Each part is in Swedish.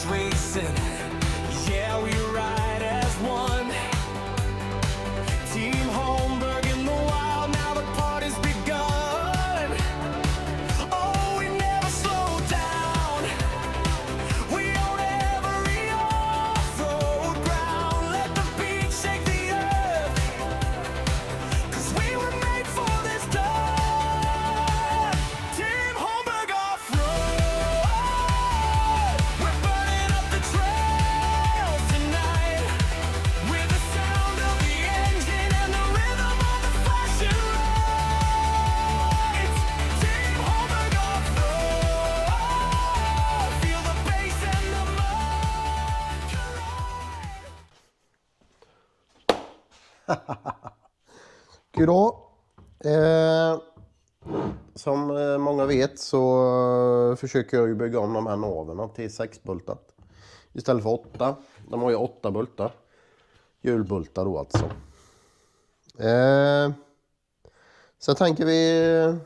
hearts racing. Yeah, we ride as one. Team Holmberg in the wild, now the party's begun. Oh, we never slow down. We own every off-road ground. Let the beat shake the earth, 'cause we were made for this time. Team Holmberg off-road. We're burning up the trails tonight with the sound of the engine and the rhythm of the flashing lights. Team Holmberg off-road. Feel the bass and the mud collide. Goddag. Som många vet så försöker jag ju bygga om de här naverna till 6-bultat. Istället för 8. De har ju 8 bultar. Hjulbultar då alltså. Så tänker vi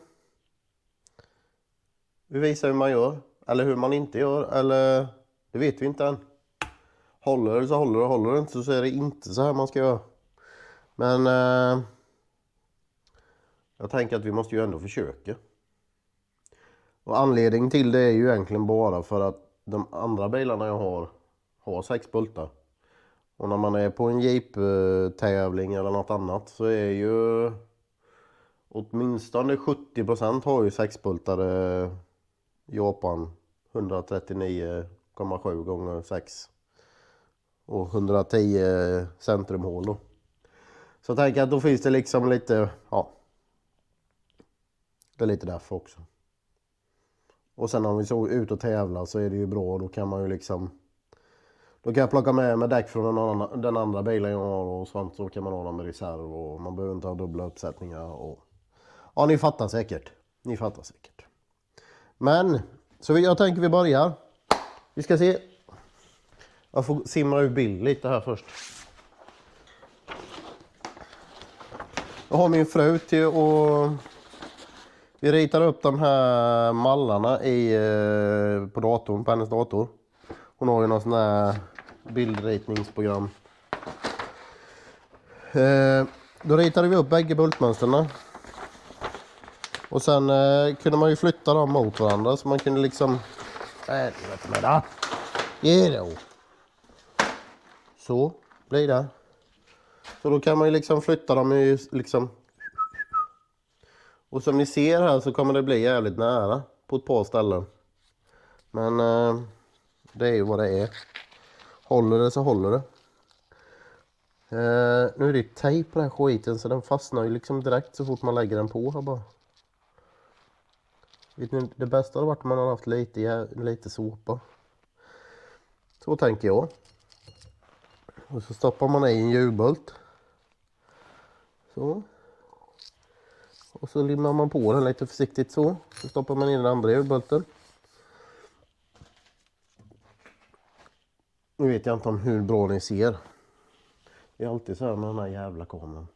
visar hur man gör. Eller hur man inte gör. Eller det vet vi inte än. Håller det så håller det. Håller det inte så är det inte så här man ska göra. Men jag tänker att vi måste ju ändå försöka. Och anledningen till det är ju egentligen bara för att de andra bilarna jag har 6 bultar. Och när man är på en jeep-tävling eller något annat så är ju åtminstone 70% har ju 6-bultare Japan 139,7 gånger 6 och 110 centrumhål då. Så jag tänker att då finns det liksom lite, ja, det är lite därför också. Och sen om vi så ut och tävla så är det ju bra, då kan man ju liksom, då kan jag plocka med däck från den andra bilen jag har och sånt, så kan man ha dem i reserv och man behöver inte ha dubbla uppsättningar och ja, ni fattar säkert. Men så jag tänker vi börjar. Vi ska se. Jag får simma ur bild lite här först. Jag har min fru till och vi ritar upp de här mallarna på datorn, på hennes dator. Hon har ju någon sån här bildritningsprogram. Då ritade vi upp bägge bultmönsterna. Och sen kunde man ju flytta dem mot varandra så man kunde liksom... Så blir det. Så då kan man ju liksom flytta dem i liksom... Och som ni ser här så kommer det bli jävligt nära på ett par ställen. Men det är ju vad det är. Håller det så håller det. Nu är det tejp på den här skiten så den fastnar ju liksom direkt så fort man lägger den på här bara. Vet ni, det bästa hade varit om man hade haft lite såpa. Så tänker jag. Och så stoppar man i en hjulbult. Så. Och så limmar man på den lite försiktigt så. Så stoppar man in den andra hjulbulten. Nu vet jag inte om hur bra ni ser. Det är alltid så här med den här jävla kameran.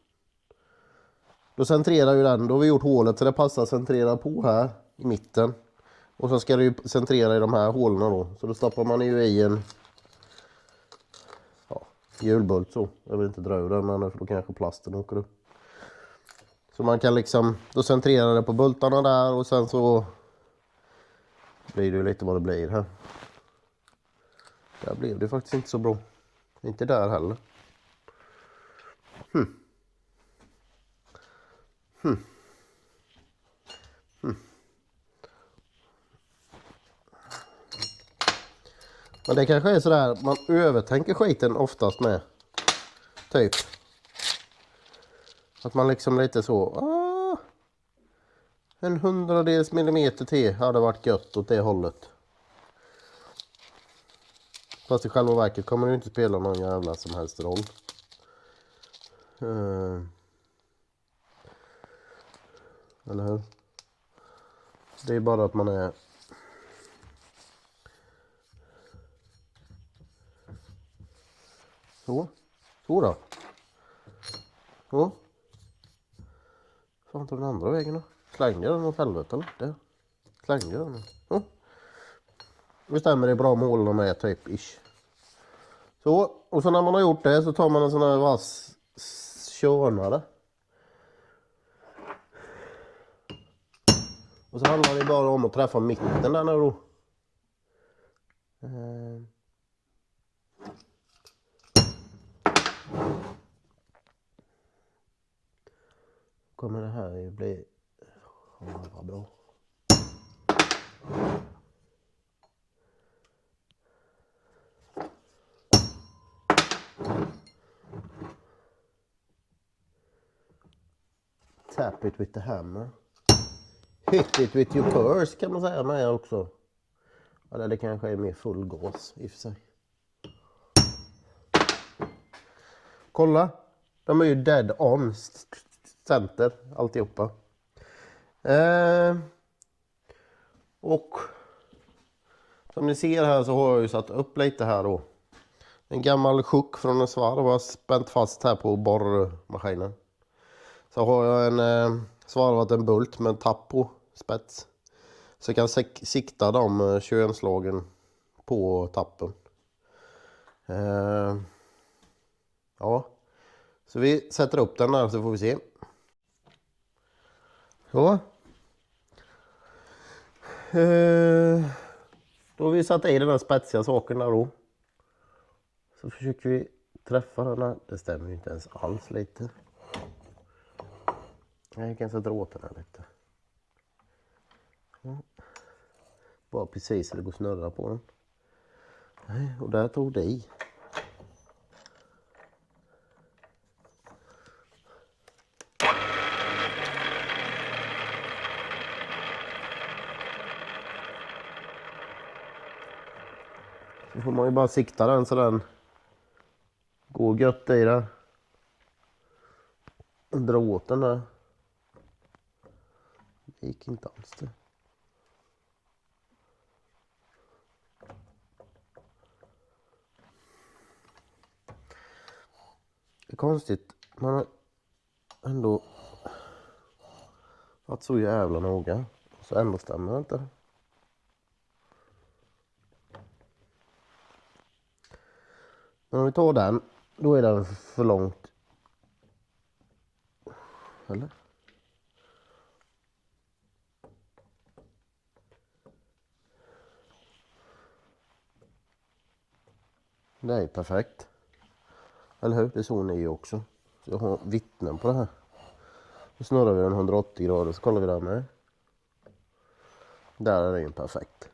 Då centrerar ju den. Då har vi gjort hålet så det passar att centrera på här i mitten. Och så ska det ju centrera i de här hålen då. Så då stoppar man ju i en hjulbult så. Jag vill inte dra ur den men då kanske plasten åker upp. Så man kan liksom, då centrerar det på bultarna där och sen så blir det ju lite vad det blir här. Där blev det faktiskt inte så bra. Inte där heller. Men det kanske är sådär, man övertänker skiten oftast med. Typ. Att man liksom lite så, en 100-dels millimeter till hade varit gött åt det hållet. Fast i själva verket kommer det inte spela någon jävla som helst roll. Eller hur? Det är bara att man är... Så då. Så. Fan tar den andra vägen då? Slängde jag den åt helvete eller? Där. Slängde jag den. Så. bestämmer hur bra mål de är typ ish. Så, och så när man har gjort det så tar man en sån här vass körnare. Och så handlar det bara om att träffa mitten där nu då. Kommer det här ju bli vad bra. Tap it with the hammer. Hit it with your purse kan man säga med också. Eller det kanske är mer full gas i och för sig. Kolla. De är ju dead on center alltihopa. Och som ni ser här så har jag ju satt upp lite här då. En gammal sjuck från en svarv var spänt fast här på borrmaskinen. Så har jag svarvat en bult med en tapp på spets. Så jag kan sikta de könslagen på tappen. Ja. Så vi sätter upp den där så får vi se. Så. Då har vi satt i den här spetsiga saken där då. Så försöker vi träffa den här. Det stämmer ju inte ens alls lite. Jag kan så dra åt den här lite. Ja. Bara precis så det går snurra på den. Nej, och där tog det i. Så får man ju bara sikta den så den går gött i det. Och dra åt den där. Det gick inte alls det. Det är konstigt. Man har ändå varit så jävla noga. Så ändå stämmer det inte. Men om vi tar den, då är den för långt. Eller? Det är perfekt. Eller hur? Det är så ni också. Så jag har vittnen på det här. Så snurrar vi den 180 grader så kollar vi där med. Där är den perfekt.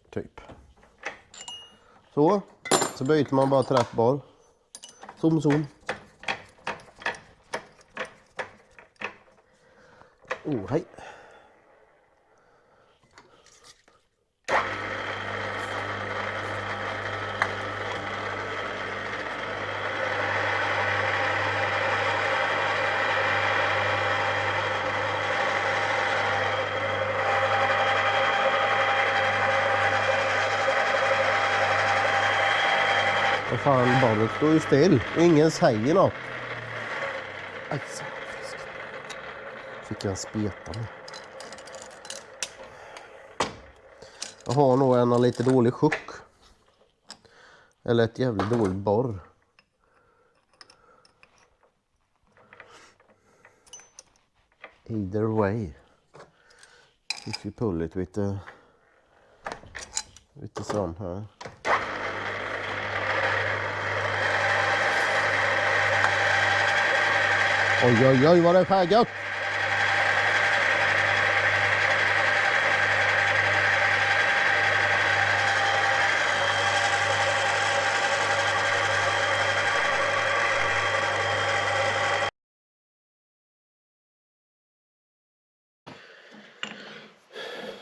Typ. Så byter man bara träffbar. Zoom. Hej. Vad fan, barnet står ju still. Ingen säger något. Aj, fick jag en speta med. Jag har nog en lite dålig sjuck. Eller ett jävligt dåligt borr. Either way. If you pull it with the some här. Oj, vad det är gött!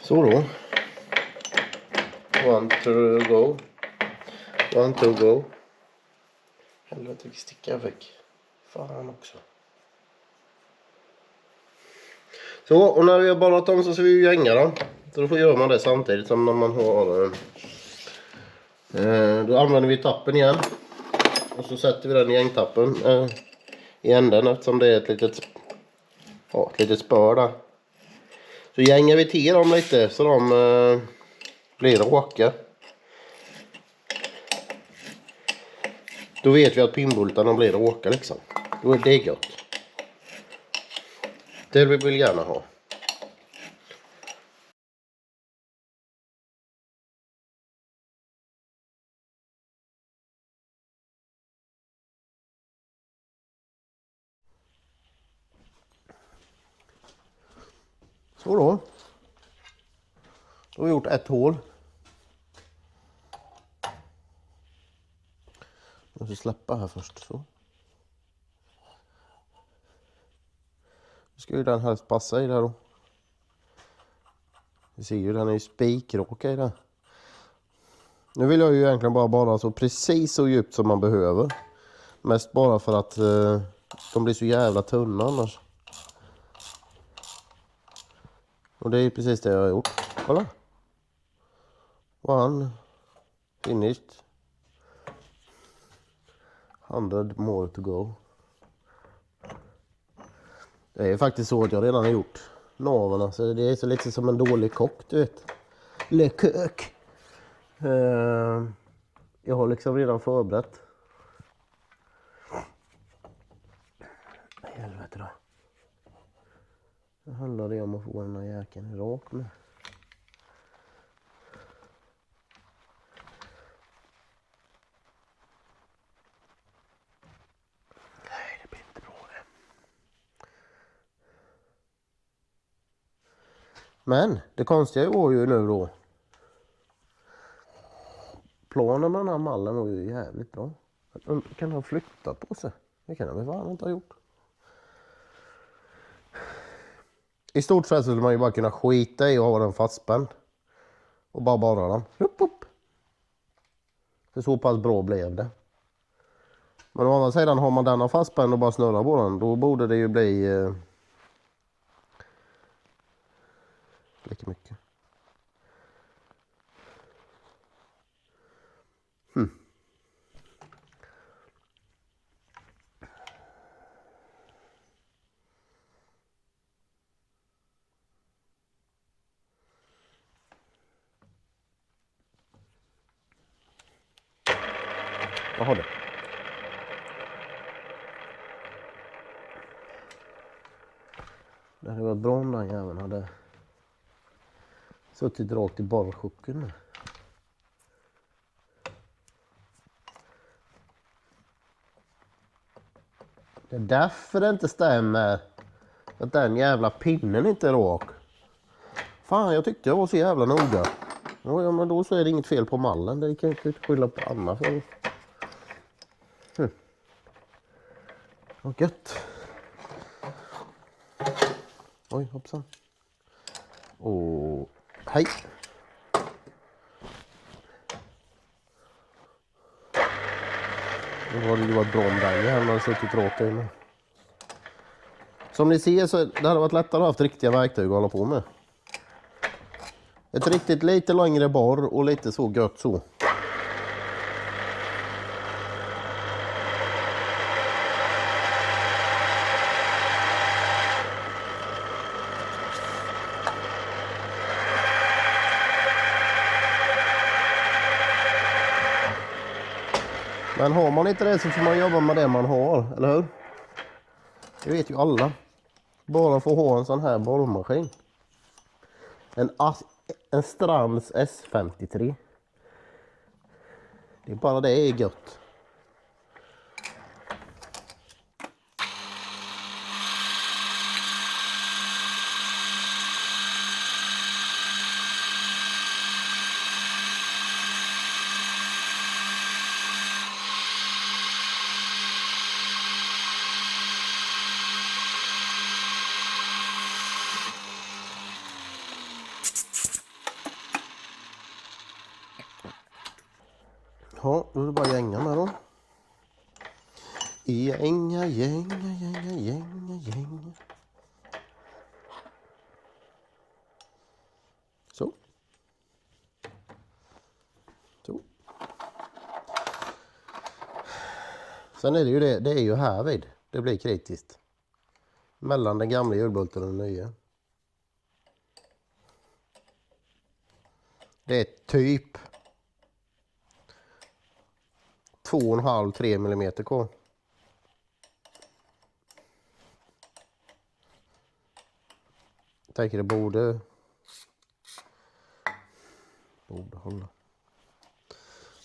Så då. 1 to go. 1 to go. Helvete vilken sticka jag fick. Fan också. Så, och när vi har borrat dem så ska vi ju gänga dem. Så då får gör man det samtidigt som när man har... då använder vi tappen igen. Och så sätter vi den i gängtappen i änden eftersom det är ett litet spör där. Så gängar vi till dem lite så de blir råka, då vet vi att pinnbultarna blir råka liksom. Då är det gott. Det vill vi gärna ha. Så då. Då har vi gjort ett hål. Jag måste släppa här först så. Nu ska ju den helst passa i där då. Vi ser ju, den är ju spikråka i där. Nu vill jag ju egentligen bara borra så precis så djupt som man behöver. Mest bara för att de blir så jävla tunna annars. Och det är precis det jag har gjort. Kolla. One. Finished. 100 more to go. Det är faktiskt så att jag redan har gjort navarna. Så det är så lite som en dålig kock, du vet. Le kök. Jag har liksom redan förberett. Helvete då. Det handlar det om att få den här jäkeln rak med. Nej, det blir inte bra det. Men det konstiga var ju nu då. Planen med den här mallen var ju jävligt bra. Kan ha flyttat på sig. Det kan jag väl fan inte ha gjort. I stort sett så skulle man ju bara kunna skita i och ha den fastspänd. Och bara borra den. Upp, upp. För så pass bra blev det. Men å andra sidan har man denna fastspänd och bara snurrar på den. Då borde det ju bli lika mycket. Jaha det. Det hade varit bra om den jäveln hade suttit rakt i borrchocken. Det är därför det inte stämmer att den jävla pinnen inte är rak. Fan, jag tyckte jag var så jävla noga. Ja, men då så är det inget fel på mallen. Det kan jag inte skylla på Anna för. Vad gött. Oj, hoppsan. Och hej. Då har det ju varit bra om den här har suttit rakt in. Som ni ser så det hade varit lättare att ha haft riktiga verktyg att hålla på med. Ett riktigt lite längre borr och lite så gött så. Men har man inte det så får man jobba med det man har, eller hur? Det vet ju alla. Bara för att ha en sån här borrmaskin. En Strands S53. Det är bara det är gött. Ja, då är det bara gänga med då. Gänga. Så. Så. Sen är det ju det är ju här vid. Det blir kritiskt. Mellan den gamla hjulbulten och den nya. Det är typ 2,5-3 mm kvar. Jag tänker det borde hålla.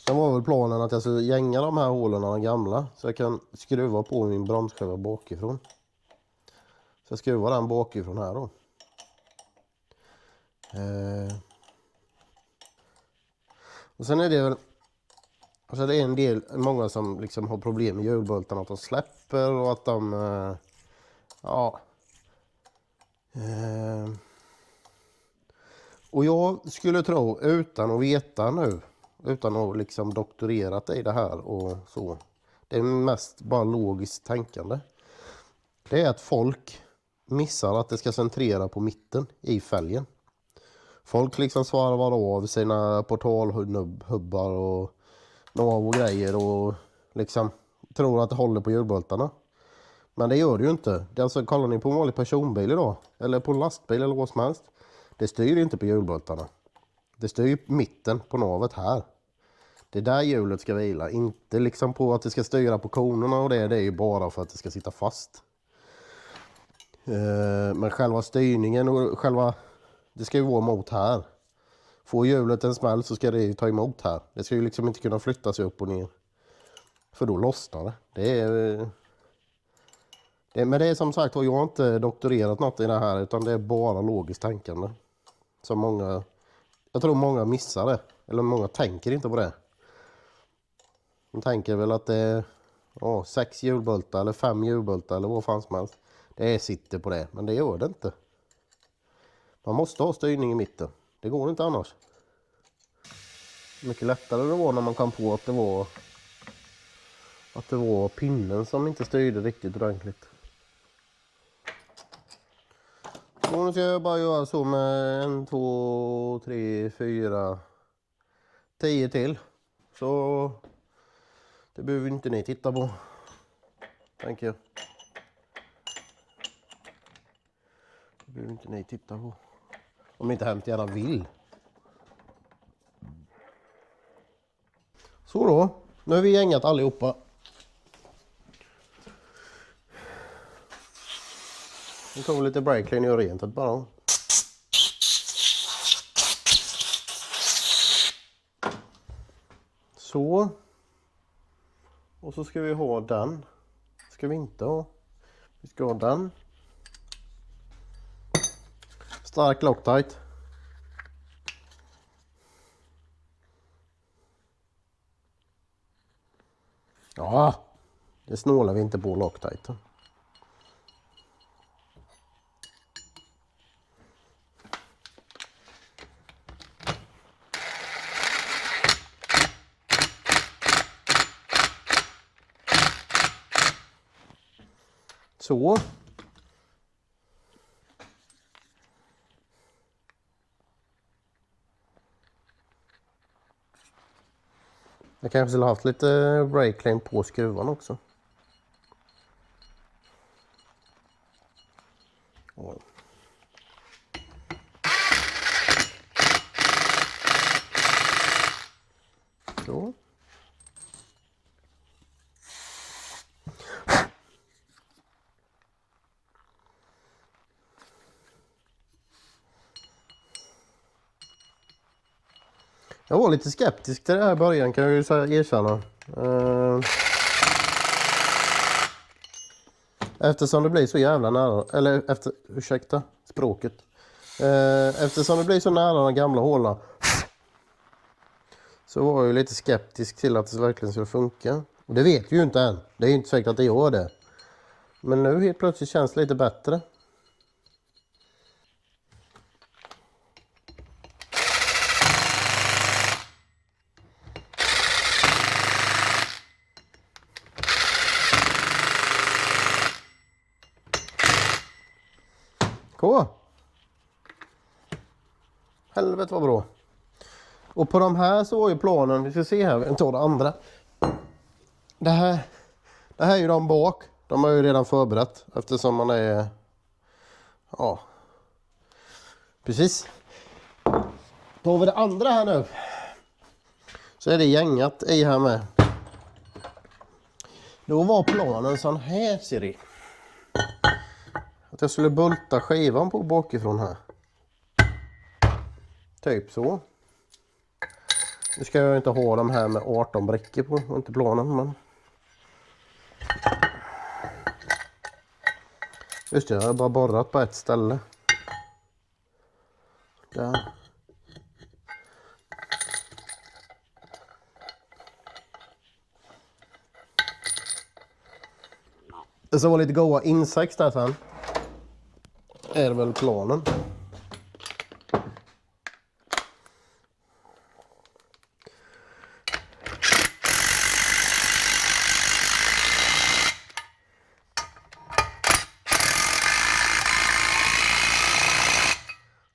Sen var väl planen att jag skulle gänga de här hålen, de gamla, så jag kan skruva på min bromsskiva bakifrån. Så jag skruvar den bakifrån här då. Och sen är det väl, alltså det är en del, många som liksom har problem med hjulbultarna, att de släpper och att de, och jag skulle tro, utan att veta nu, utan att liksom doktorerat i det här och så, det är mest bara logiskt tänkande. Det är att folk missar att det ska centrera på mitten i fälgen. Folk liksom svarvar av sina portalhubbar och nav och grejer och liksom tror att det håller på hjulbultarna. Men det gör det ju inte. Det är alltså, kollar ni på en vanlig personbil idag, eller på en lastbil eller vad som helst, det styr inte på hjulbultarna. Det styr mitten på navet här. Det är där hjulet ska vila, inte liksom på att det ska styra på konerna och det är ju bara för att det ska sitta fast. Men själva styrningen och det ska ju vara emot här. Får hjulet en smäll så ska det ju ta emot här. Det ska ju liksom inte kunna flytta sig upp och ner. För då lossnar det. Men det är som sagt, jag har inte doktorerat något i det här, utan det är bara logiskt tänkande. Som jag tror många missar det. Eller många tänker inte på det. De tänker väl att det är 6 hjulbultar eller 5 hjulbultar eller vad fan som helst. Det sitter på det, men det gör det inte. Man måste ha styrning i mitten. Det går inte annars. Mycket lättare det var när man kom på att det var pinnen som inte styrde riktigt ordentligt. Så nu ska jag bara göra så med 1, 2, 3, 4, 10 till. Så det behöver inte ni titta på, tänker jag. Det behöver inte ni titta på. Om ni inte hemskt gärna vill. Så då. Nu har vi gängat allihopa. Nu tar vi lite breakclean och gör rent bara. Så. Och så ska vi ha den. Ska vi inte ha. Vi ska ha den. Stark Loctite. Ja, det snålar vi inte på Loctite. Så. Jag kanske skulle ha haft lite breakclean på skruvan också. Så. Jag var lite skeptisk till det här i början, kan jag ju erkänna. Eftersom det blir så jävla nära, eller ursäkta språket. Eftersom det blir så nära den gamla hålan, så var jag ju lite skeptisk till att det verkligen skulle funka. Och det vet vi ju inte än. Det är ju inte säkert att det gör det. Men nu helt plötsligt känns det lite bättre. Cool. Helvete vad bra. Och på de här så var ju planen, vi ska se här, vi tar det andra. Det här är ju de bak. De har ju redan förberett eftersom man är, ja, precis. Då har vi det andra här nu. Så är det gängat i här med. Då var planen sån här, ser det. Att jag skulle bulta skivan på bakifrån här. Typ så. Nu ska jag inte ha de här med 18 brickor på, inte planen, men... Just det, jag har bara borrat på ett ställe. Där. Det ska vara lite goda insex där sen. Är väl planen.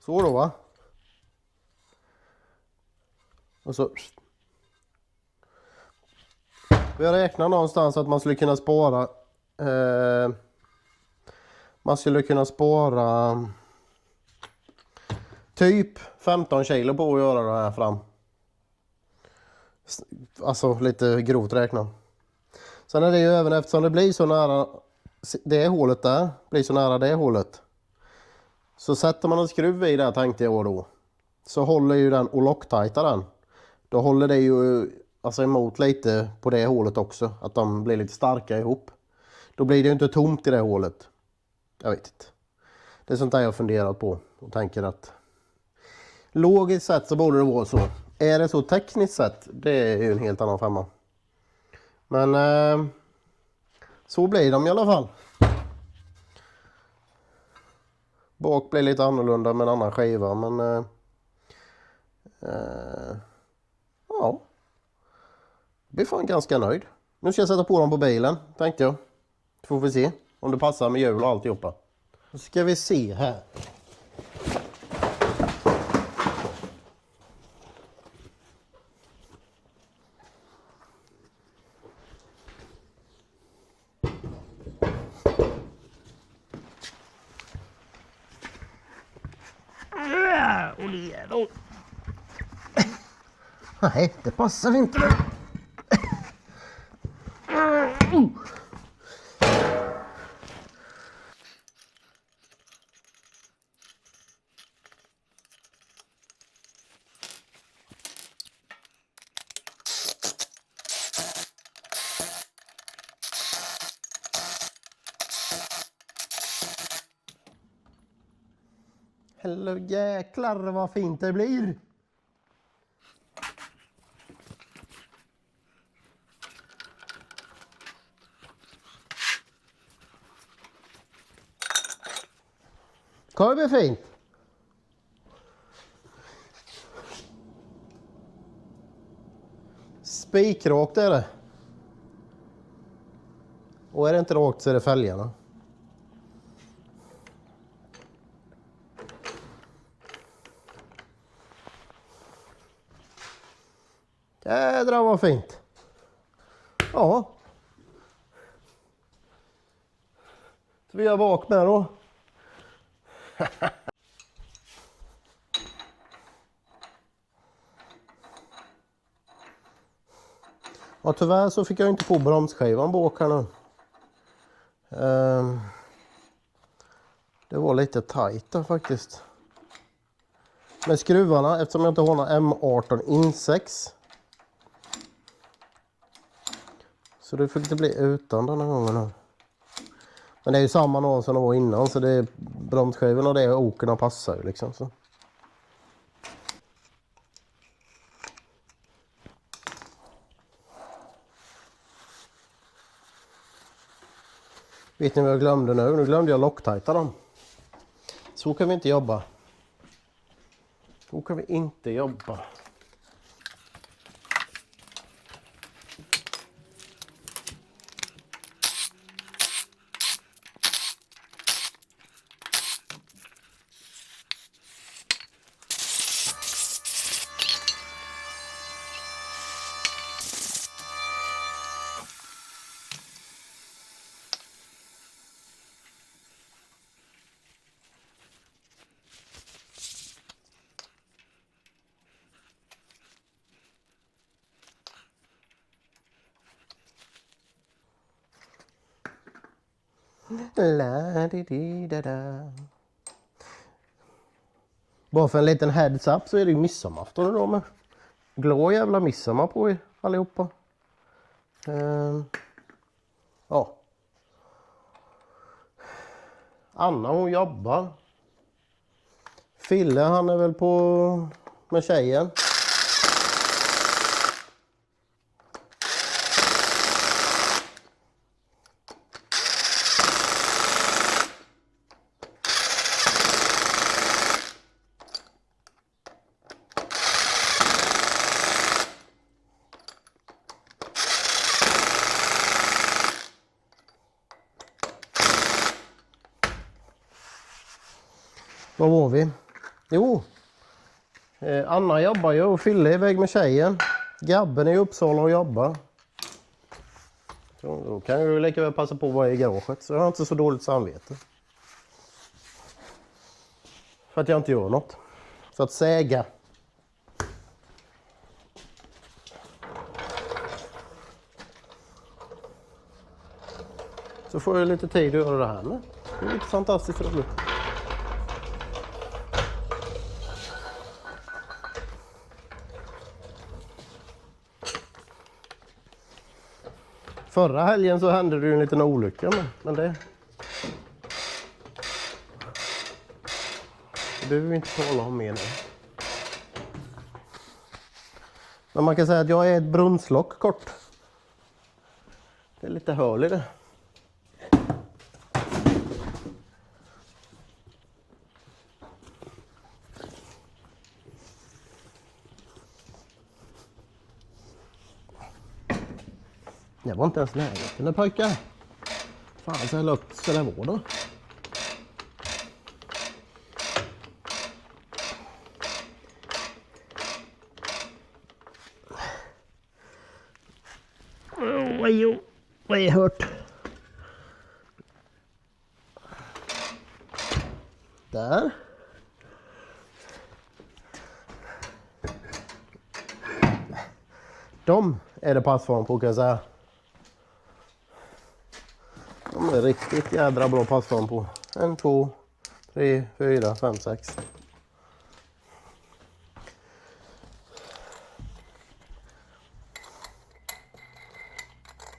Så då, va? Och så... Vi räknar någonstans att man skulle kunna spara... man skulle kunna spara... typ 15 kilo på att göra det här fram. Alltså lite grovt räknat. Sen är det ju även eftersom det blir så nära det hålet där. Blir så nära det hålet. Så sätter man en skruv i där, tänkte jag då. Så håller ju den och locktajtar den. Då håller det ju alltså emot lite på det hålet också. Att de blir lite starka ihop. Då blir det ju inte tomt i det hålet. Jag vet inte. Det är sånt där jag har funderat på. Och tänker att logiskt sett så borde det vara så. Är det så tekniskt sett, det är ju en helt annan femma. Men så blir de i alla fall. Bak blir lite annorlunda med en annan skiva, men ja. Jag blir fan ganska nöjd. Nu ska jag sätta på dem på bilen, tänkte jag. Så får vi se om det passar med hjul och alltihopa. Nu ska vi se här. Nej, det passar inte. Hello, jäklar vad fint det blir. Kan det bli fint? Spikrakt är det. Och är det inte rakt så är det fälgarna. Jädrar vad fint. Ja. Så vi gör bak med då. Ja, tyvärr så fick jag inte på bromsskivan bak här nu. Det var lite tajt där faktiskt. Med skruvarna, eftersom jag inte har någon M18 insex. Så det fick det bli utan den här gången här. Men det är ju samma någon som det var innan, så det är bromsskivorna och det och okerna passar ju liksom så. Vet ni vad jag glömde nu? Nu glömde jag locktajta dem. Så kan vi inte jobba. Så kan vi inte jobba. La, di, di, da, da. Bara för en liten heads up så är det ju midsommarafton idag med. Glad jävla midsommar på er allihopa. Ja. Anna hon jobbar. Fille han är väl på med tjejen. Vad var vi? Jo. Anna jobbar ju och Fille är iväg med tjejen. Gabben är i Uppsala och jobbar. Så då kan jag ju lika väl passa på att vara i garaget så jag har inte så dåligt samvete. För att jag inte gör något. Så att säga. Så får jag lite tid att göra det här med. Det är lite fantastiskt roligt. Förra helgen så hände det ju en liten olycka men det behöver vi inte tala om mer nu. Men man kan säga att jag är ett brunnslock kort. Det är lite hål i det. Det var inte ens närheten pojkar. Fan så höll upp ska det vara då. Vad är hört? Där. De är det passform på kan jag säga. De är riktigt jädra bra passform på. 1, 2, 3, 4, 5, 6.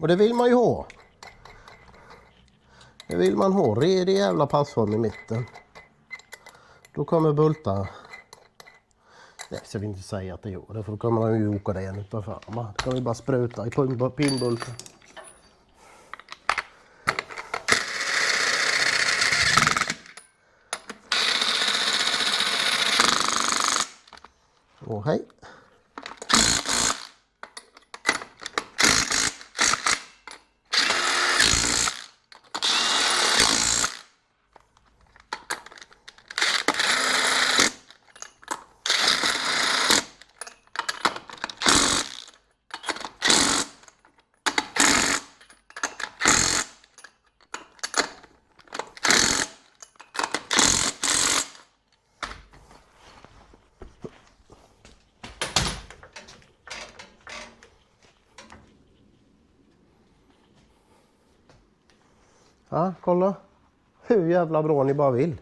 Och det vill man ju ha. Det vill man ha. Redig jävla passform i mitten. Då kommer bultar. Nej, så jag vill inte säga att det gör det. För då kommer man ju åka det igen utav fram. Då kan vi bara spruta i pinnbulten. Och hej. Ja, kolla. Hur jävla bra ni bara vill.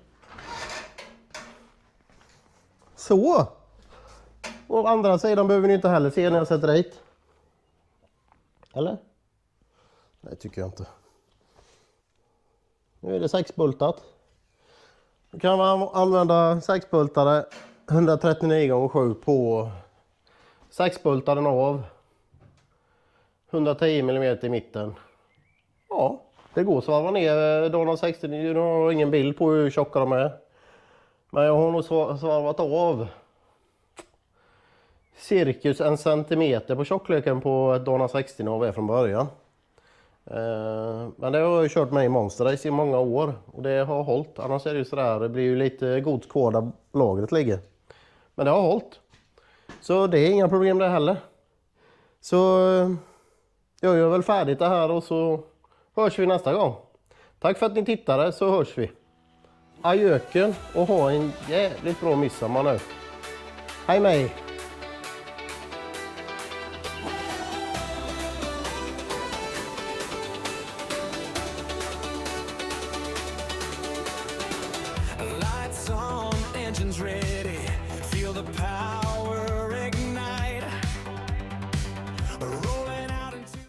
Så. Och andra sidan behöver ni inte heller se när jag sätter dit. Eller? Nej, tycker jag inte. Nu är det 6-bultat. Då kan man använda 6-bultare 139x7 på 6-bultaren av 110 mm i mitten. Ja. Det går att svarva ner Donald 60, jag har ingen bild på hur tjocka de är. Men jag har nog svarvat av cirkus 1 centimeter på tjockleken på ett Donald 60 av är från början. Men det har jag kört med i Monster Race i många år och det har hållit. Annars är det ju sådär, det blir ju lite gods kvar där lagret ligger. Men det har hållit. Så det är inga problem där heller. Så jag gör väl färdigt det här och så hörs vi nästa gång. Tack för att ni tittade så hörs vi. Adjöken och ha en jävligt bra midsommar nu. Hej mig!